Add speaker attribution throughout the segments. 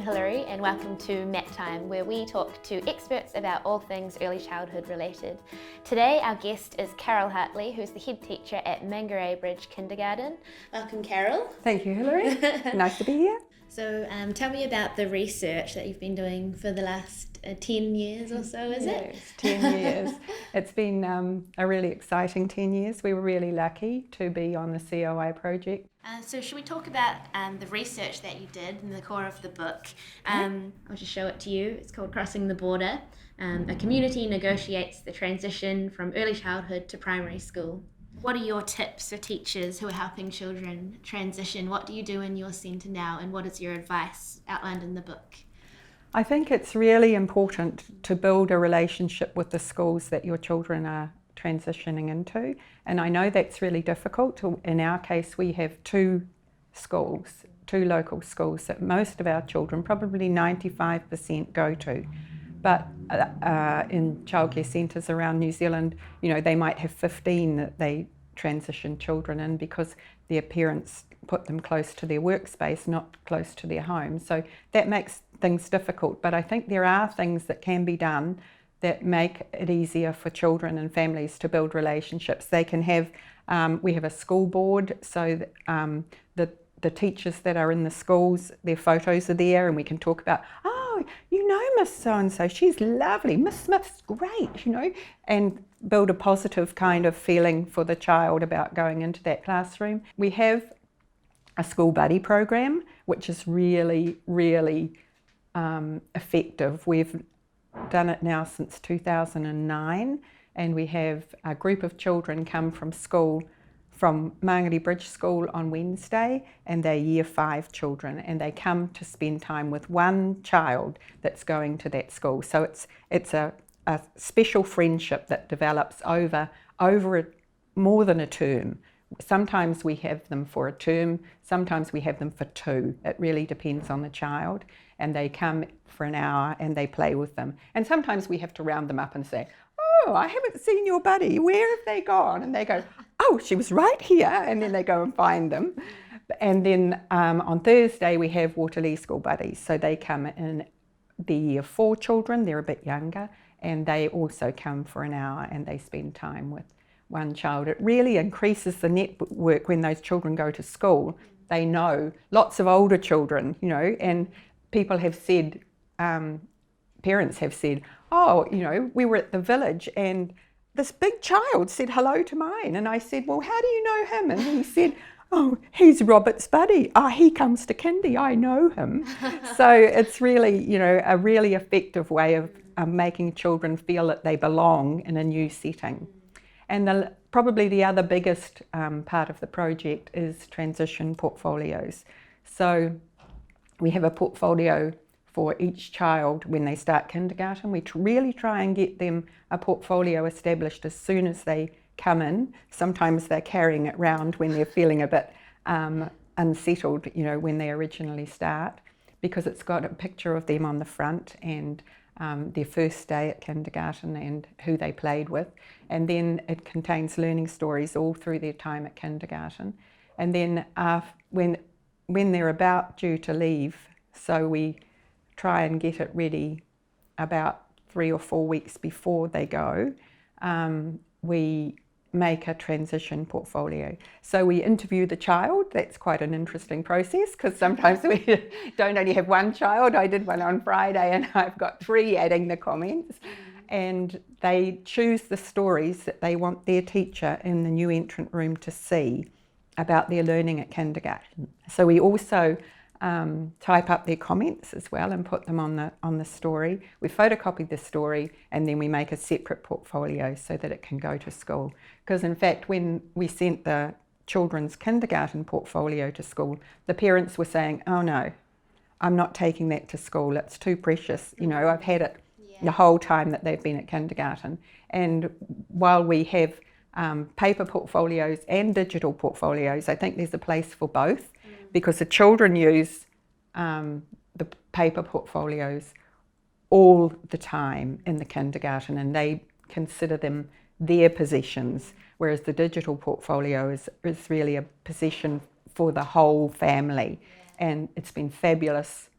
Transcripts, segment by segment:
Speaker 1: Hilary, and welcome to Mat Time, where we talk to experts about all things early childhood related. Today our guest is Carol Hartley, who's the head teacher at Mangere Bridge Kindergarten. Welcome, Carol.
Speaker 2: Thank you, Hilary. Nice to be here.
Speaker 1: So tell me about the research that you've been doing for the last 10 years or so, is it?
Speaker 2: Yes, 10 years. It's been a really exciting 10 years. We were really lucky to be on the COI project.
Speaker 1: So should we talk about the research that you did in the core of the book? I'll just show it to you. It's called Crossing the Border. A community negotiates the transition from early childhood to primary school. What are your tips for teachers who are helping children transition? What do you do in your centre now, and what is your advice outlined in the book?
Speaker 2: I think it's really important to build a relationship with the schools that your children are transitioning into, and I know that's really difficult. In our case, we have two local schools that most of our children, probably 95%, go to. But in childcare centres around New Zealand, they might have 15 that they transition children in because their parents put them close to their workspace, not close to their home. So that makes things difficult. But I think there are things that can be done that make it easier for children and families to build relationships. They can have, we have a school board, so that the teachers that are in the schools, their photos are there, and we can talk about, Miss so-and-so, she's lovely, Miss Smith's great, and build a positive kind of feeling for the child about going into that classroom. We have a school buddy program, which is really, really effective. We've done it now since 2009, and we have a group of children come from Mangere Bridge School on Wednesday, and they're Year 5 children, and they come to spend time with one child that's going to that school. So it's a special friendship that develops over more than a term. Sometimes we have them for a term, sometimes we have them for 2. It really depends on the child, and they come for an hour and they play with them. And sometimes we have to round them up and say, "Oh, I haven't seen your buddy, where have they gone?" And they go, "Oh, she was right here," and then they go and find them. And then on Thursday we have Waterloo School Buddies, so they come in, the Year 4 children, they're a bit younger, and they also come for an hour and they spend time with one child. It really increases the network when those children go to school. They know lots of older children, and people have said, parents have said, we were at the village and this big child said hello to mine. And I said, "Well, how do you know him?" And he said, "Oh, he's Robert's buddy. He comes to kindy, I know him." So it's really, a really effective way of making children feel that they belong in a new setting. And probably the other biggest part of the project is transition portfolios. So we have a portfolio for each child when they start kindergarten. We really try and get them a portfolio established as soon as they come in. Sometimes they're carrying it round when they're feeling a bit unsettled, when they originally start, because it's got a picture of them on the front and their first day at kindergarten and who they played with. And then it contains learning stories all through their time at kindergarten. And then when they're about due to leave, so we try and get it ready about 3 or 4 weeks before they go, we make a transition portfolio. So we interview the child. That's quite an interesting process, because sometimes we don't only have one child. I did one on Friday and I've got 3 adding the comments. And they choose the stories that they want their teacher in the new entrant room to see about their learning at kindergarten. So we also type up their comments as well and put them on the story. We photocopy the story and then we make a separate portfolio so that it can go to school. Because in fact, when we sent the children's kindergarten portfolio to school, the parents were saying, "Oh no, I'm not taking that to school, it's too precious. I've had it the whole time that they've been at kindergarten." And while we have paper portfolios and digital portfolios, I think there's a place for both, because the children use the paper portfolios all the time in the kindergarten, and they consider them their possessions, whereas the digital portfolio is really a possession for the whole family. And it's been fabulous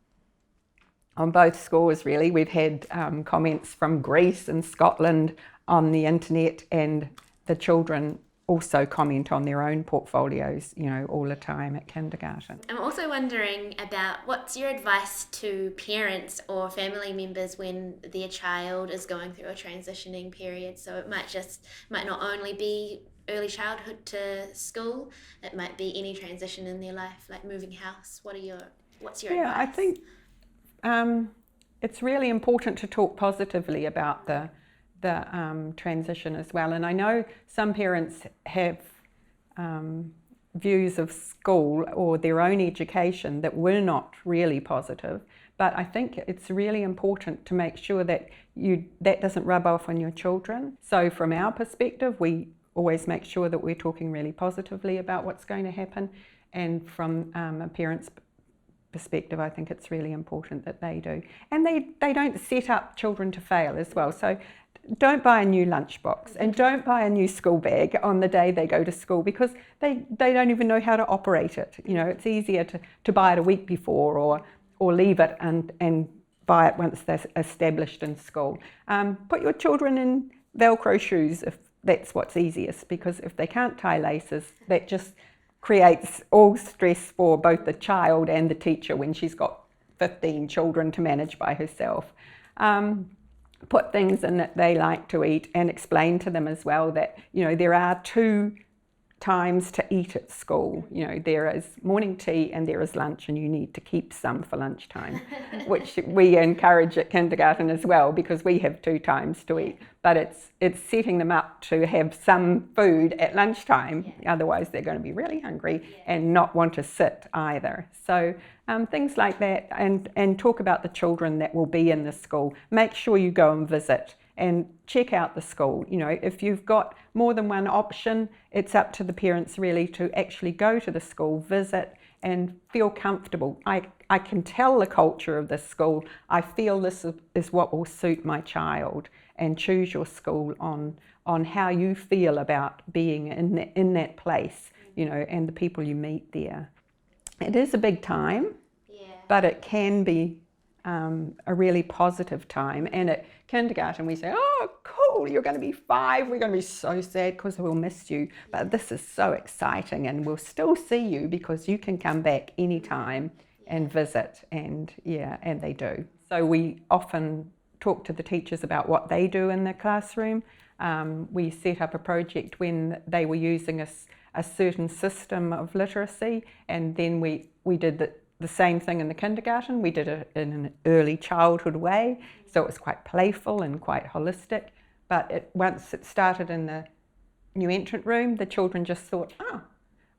Speaker 2: on both scores really. We've had comments from Greece and Scotland on the internet, and the children also comment on their own portfolios, all the time at kindergarten.
Speaker 1: I'm also wondering about what's your advice to parents or family members when their child is going through a transitioning period? So it might not only be early childhood to school, it might be any transition in their life, like moving house. What's your advice?
Speaker 2: I think it's really important to talk positively about the transition as well. And I know some parents have views of school or their own education that were not really positive, but I think it's really important to make sure that that doesn't rub off on your children. So from our perspective, we always make sure that we're talking really positively about what's going to happen, and from a parent's perspective, I think it's really important that they do. And they don't set up children to fail as well. So don't buy a new lunchbox and don't buy a new school bag on the day they go to school, because they don't even know how to operate it. It's easier to buy it a week before or leave it and buy it once they're established in school. Put your children in Velcro shoes if that's what's easiest, because if they can't tie laces, that just creates all stress for both the child and the teacher when she's got 15 children to manage by herself. Put things in that they like to eat, and explain to them as well that there are two times to eat at school. There is morning tea and there is lunch, and you need to keep some for lunchtime, which we encourage at kindergarten as well, because we have 2 times to eat. But it's setting them up to have some food at lunchtime, otherwise they're going to be really hungry and not want to sit either. So things like that, and talk about the children that will be in the school. Make sure you go and visit and check out the school. If you've got more than one option, it's up to the parents really to actually go to the school, visit, and feel comfortable. I can tell the culture of this school. I feel this is what will suit my child, and choose your school on how you feel about being in that place, and the people you meet there. It is a big time, but it can be a really positive time. And at kindergarten we say, oh cool, you're going to be 5, we're going to be so sad because we'll miss you, but this is so exciting, and we'll still see you because you can come back anytime and visit, and they do. So we often talk to the teachers about what they do in the classroom. We set up a project when they were using a certain system of literacy, and then we did the same thing in the kindergarten. We did it in an early childhood way, so it was quite playful and quite holistic. But once it started in the new entrant room, the children just thought, oh,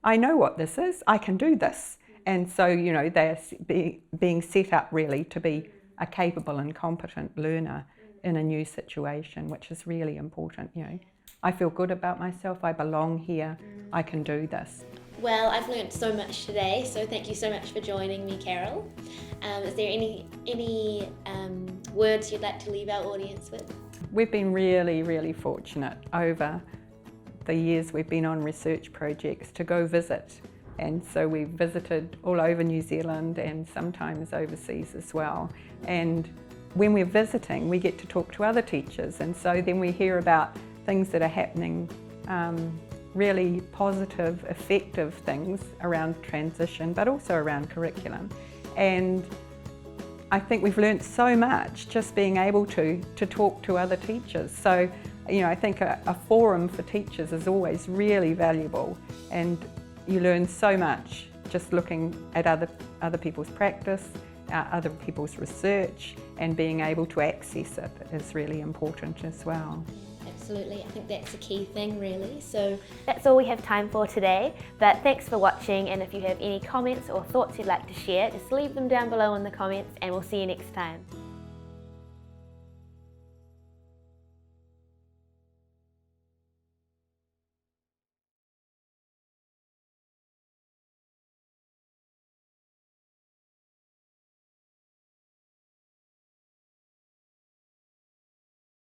Speaker 2: I know what this is, I can do this. And so, they're being set up really to be a capable and competent learner in a new situation, which is really important. I feel good about myself, I belong here, I can do this.
Speaker 1: Well, I've learnt so much today, so thank you so much for joining me, Carol. Is there any words you'd like to leave our audience with?
Speaker 2: We've been really, really fortunate over the years we've been on research projects to go visit. And so we've visited all over New Zealand and sometimes overseas as well. And when we're visiting, we get to talk to other teachers, and so then we hear about things that are happening, really positive, effective things around transition, but also around curriculum. And I think we've learnt so much just being able to talk to other teachers. So, I think a forum for teachers is always really valuable, and you learn so much just looking at other people's practice, other people's research, and being able to access it is really important as well.
Speaker 1: Absolutely, I think that's a key thing really. So that's all we have time for today, but thanks for watching, and if you have any comments or thoughts you'd like to share, just leave them down below in the comments, and we'll see you next time.